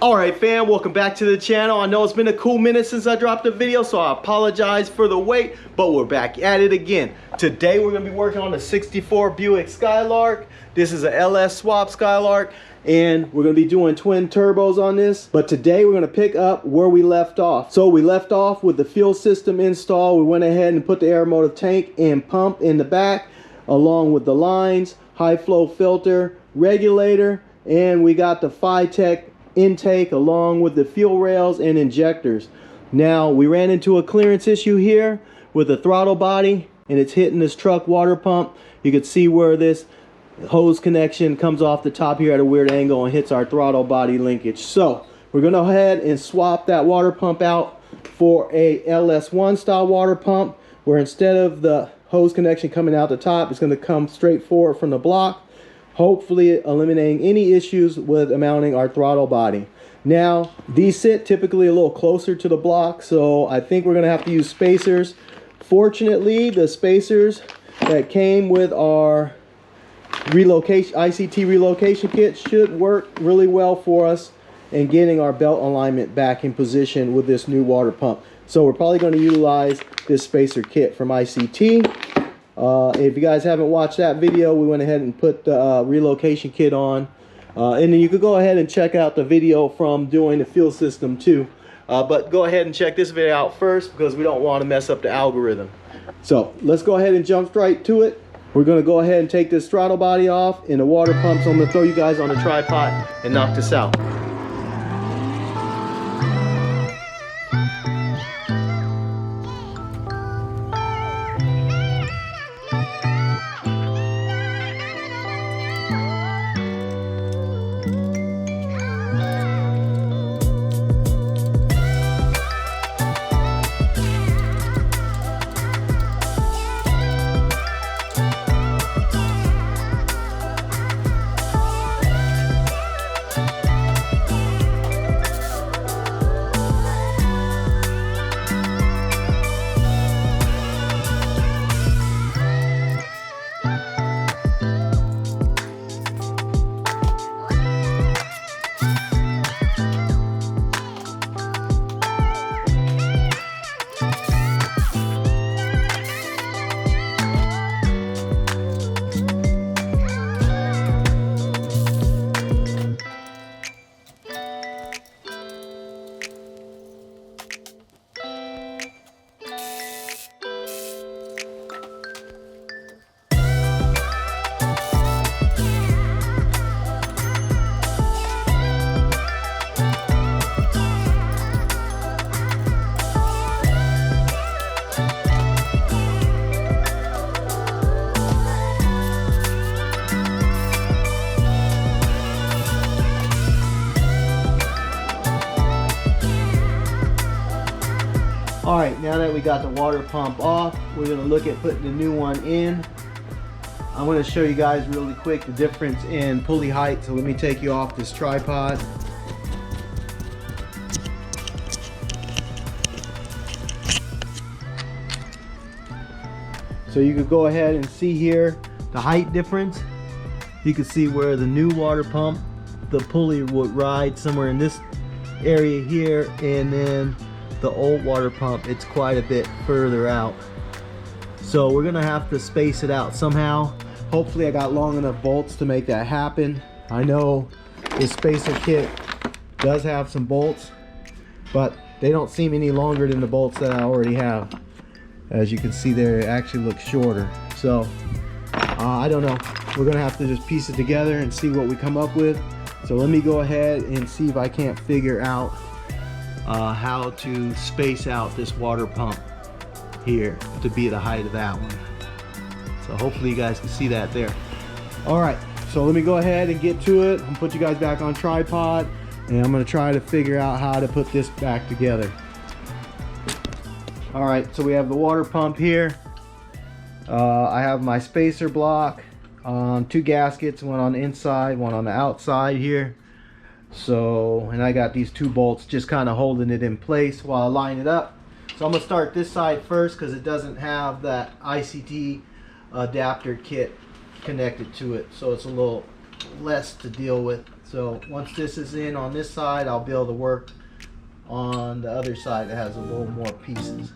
Alright fam, welcome back to the channel. I know it's been a cool minute since I dropped a video, so I apologize for the wait, but we're back at it again. Today we're going to be working on the 64 Buick Skylark. This is a LS swap Skylark, and we're going to be doing twin turbos on this. But today we're going to pick up where we left off. So we left off with the fuel system install. We went ahead and put the air motive tank and pump in the back, along with the lines, high flow filter, regulator, and we got the Phytech intake along with the fuel rails and injectors. Now we ran into a clearance issue here with the throttle body, and it's hitting this truck water pump. You can see where this hose connection comes off the top here at a weird angle and hits our throttle body linkage. So we're going to go ahead and swap that water pump out for a LS1 style water pump, where instead of the hose connection coming out the top, it's going to come straight forward from the block, hopefully eliminating any issues with mounting our throttle body. Now, these sit typically a little closer to the block, so I think we're going to have to use spacers. Fortunately, the spacers that came with our ICT relocation kit should work really well for us in getting our belt alignment back in position with this new water pump. So we're probably going to utilize this spacer kit from ICT. If you guys haven't watched that video, we went ahead and put the relocation kit on. And then you could go ahead and check out the video from doing the fuel system too. But go ahead and check this video out first, because we don't want to mess up the algorithm. So let's go ahead and jump right to it. We're going to go ahead and take this throttle body off and the water pump. So I'm going to throw you guys on the tripod and knock this out. Alright, now that we got the water pump off, we're going to look at putting the new one in. I'm going to show you guys really quick the difference in pulley height. So let me take you off this tripod. So you could go ahead and see here the height difference. You can see where the new water pump, the pulley would ride somewhere in this area here, and then the old water pump, it's quite a bit further out. So we're gonna have to space it out somehow. Hopefully I got long enough bolts to make that happen. I know this spacer kit does have some bolts, but they don't seem any longer than the bolts that I already have. As you can see there, it actually looks shorter. So I don't know, we're gonna have to just piece it together and see what we come up with. So let me go ahead and see if I can't figure out how to space out this water pump here to be the height of that one. So hopefully you guys can see that there. Alright, so let me go ahead and get to it. I'm gonna put you guys back on tripod, and I'm gonna try to figure out how to put this back together. Alright, so we have the water pump here. I have my spacer block on two gaskets, one on the inside, one on the outside here. So, and I got these two bolts just kind of holding it in place while I line it up. So I'm gonna start this side first because it doesn't have that ICT adapter kit connected to it, so it's a little less to deal with. So once this is in on this side, I'll be able to work on the other side that has a little more pieces.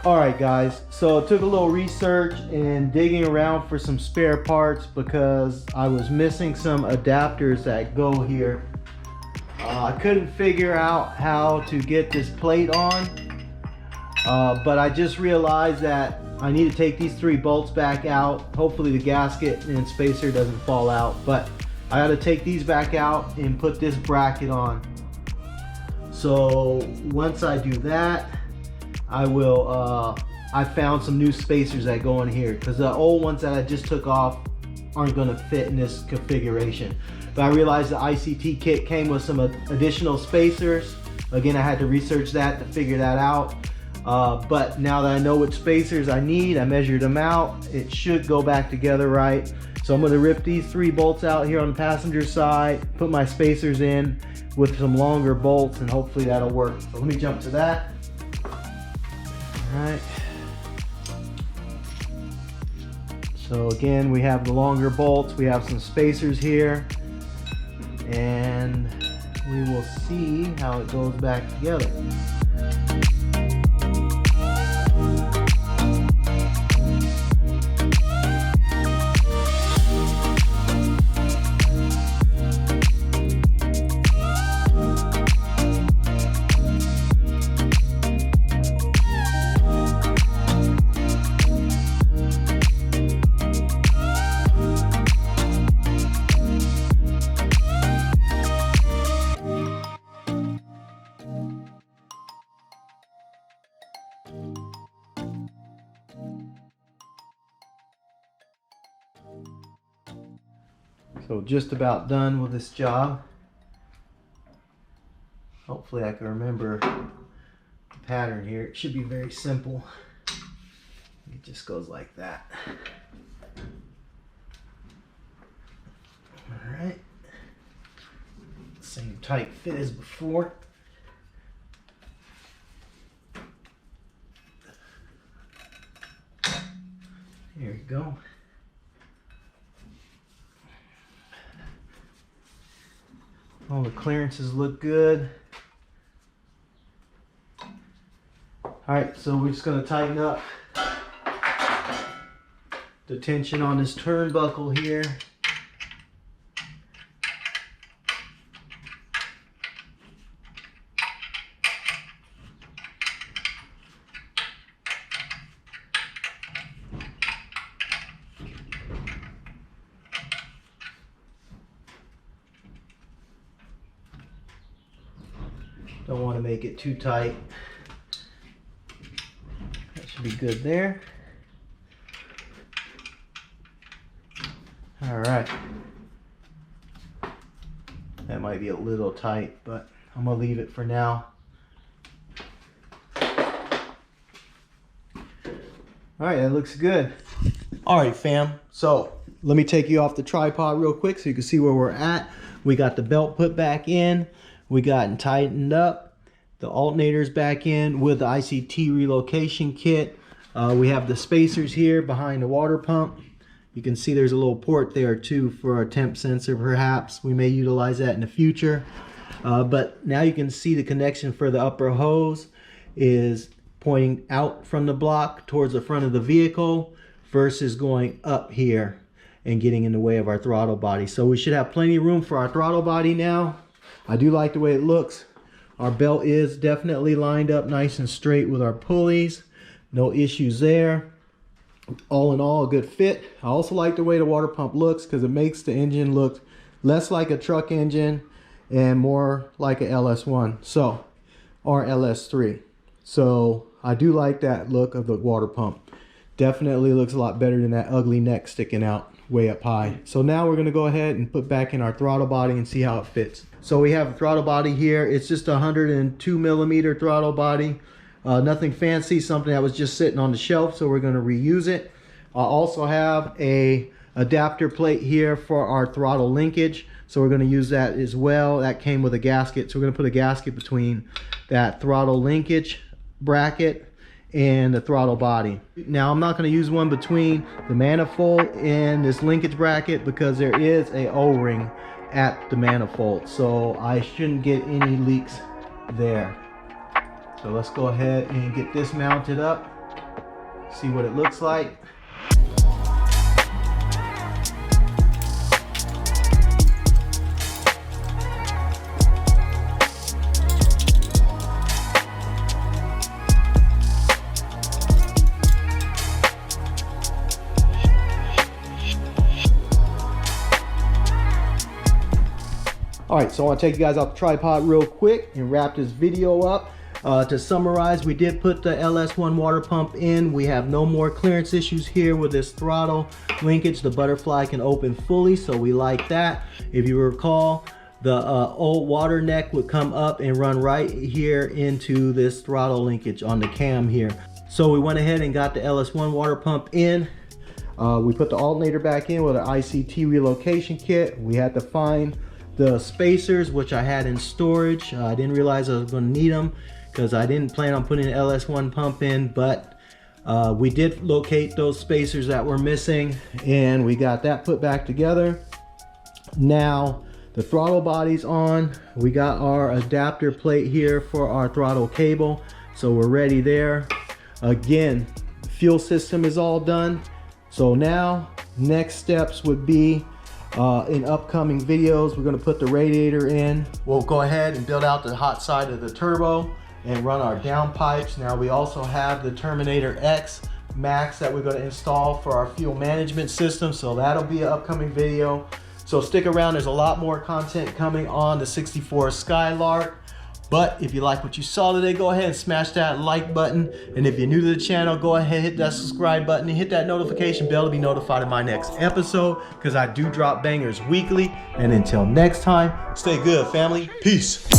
Alright guys, so I took a little research and digging around for some spare parts because I was missing some adapters that go here. I couldn't figure out how to get this plate on, but I just realized that I need to take these 3 bolts back out. Hopefully the gasket and spacer doesn't fall out, but I got to take these back out and put this bracket on. So once I do that, I will, I found some new spacers that go in here because the old ones that I just took off aren't going to fit in this configuration. But I realized the ICT kit came with some additional spacers. Again, I had to research that to figure that out. But now that I know what spacers I need, I measured them out, it should go back together right. So I'm going to rip these 3 bolts out here on the passenger side, put my spacers in with some longer bolts, and hopefully that'll work. So let me jump to that. Alright, so again we have the longer bolts, we have some spacers here, and we will see how it goes back together. So just about done with this job. Hopefully I can remember the pattern here. It should be very simple. It just goes like that. All right. Same tight fit as before. Here we go. All the clearances look good. All right, so we're just going to tighten up the tension on this turnbuckle here. Don't want to make it too tight. That should be good there. All right. That might be a little tight, but I'm gonna leave it for now. All right, that looks good. All right, fam. So let me take you off the tripod real quick so you can see where we're at. We got the belt put back in. We got it tightened up. The alternator's back in with the ICT relocation kit. We have the spacers here behind the water pump. You can see there's a little port there too for a temp sensor perhaps. We may utilize that in the future. But now you can see the connection for the upper hose is pointing out from the block towards the front of the vehicle. versus going up here and getting in the way of our throttle body. So we should have plenty of room for our throttle body now. I do like the way it looks. Our belt is definitely lined up nice and straight with our pulleys. No issues there. All in all, a good fit. I also like the way the water pump looks because it makes the engine look less like a truck engine and more like a LS1, so, or LS3. So I do like that look of the water pump. Definitely looks a lot better than that ugly neck sticking out way up high. So now we're going to go ahead and put back in our throttle body and see how it fits. So we have a throttle body here. It's just a 102 millimeter throttle body. Nothing fancy, something that was just sitting on the shelf, so we're going to reuse it. I also have a adapter plate here for our throttle linkage, so we're going to use that as well. That came with a gasket, so we're going to put a gasket between that throttle linkage bracket and the throttle body. Now I'm not going to use one between the manifold and this linkage bracket because there is a O-ring at the manifold, so I shouldn't get any leaks there. So let's go ahead and get this mounted up, see what it looks like. Alright, so I want to take you guys off the tripod real quick and wrap this video up. To summarize, we did put the LS1 water pump in. We have no more clearance issues here with this throttle linkage. The butterfly can open fully, so we like that. If you recall, the old water neck would come up and run right here into this throttle linkage on the cam here. So we went ahead and got the LS1 water pump in. We put the alternator back in with an ICT relocation kit. We had to find the spacers, which I had in storage. I didn't realize I was going to need them because I didn't plan on putting an LS1 pump in, but we did locate those spacers that were missing and we got that put back together. Now the throttle body's on. We got our adapter plate here for our throttle cable, so we're ready there. Again, fuel system is all done. So now next steps would be in upcoming videos, we're going to put the radiator in. We'll go ahead and build out the hot side of the turbo and run our downpipes. Now we also have the Terminator X Max that we're going to install for our fuel management system, so that'll be an upcoming video. So stick around, there's a lot more content coming on the 64 Skylark. But if you like what you saw today, go ahead and smash that like button. And if you're new to the channel, go ahead and hit that subscribe button and hit that notification bell to be notified of my next episode, because I do drop bangers weekly. And until next time, stay good, family. Peace.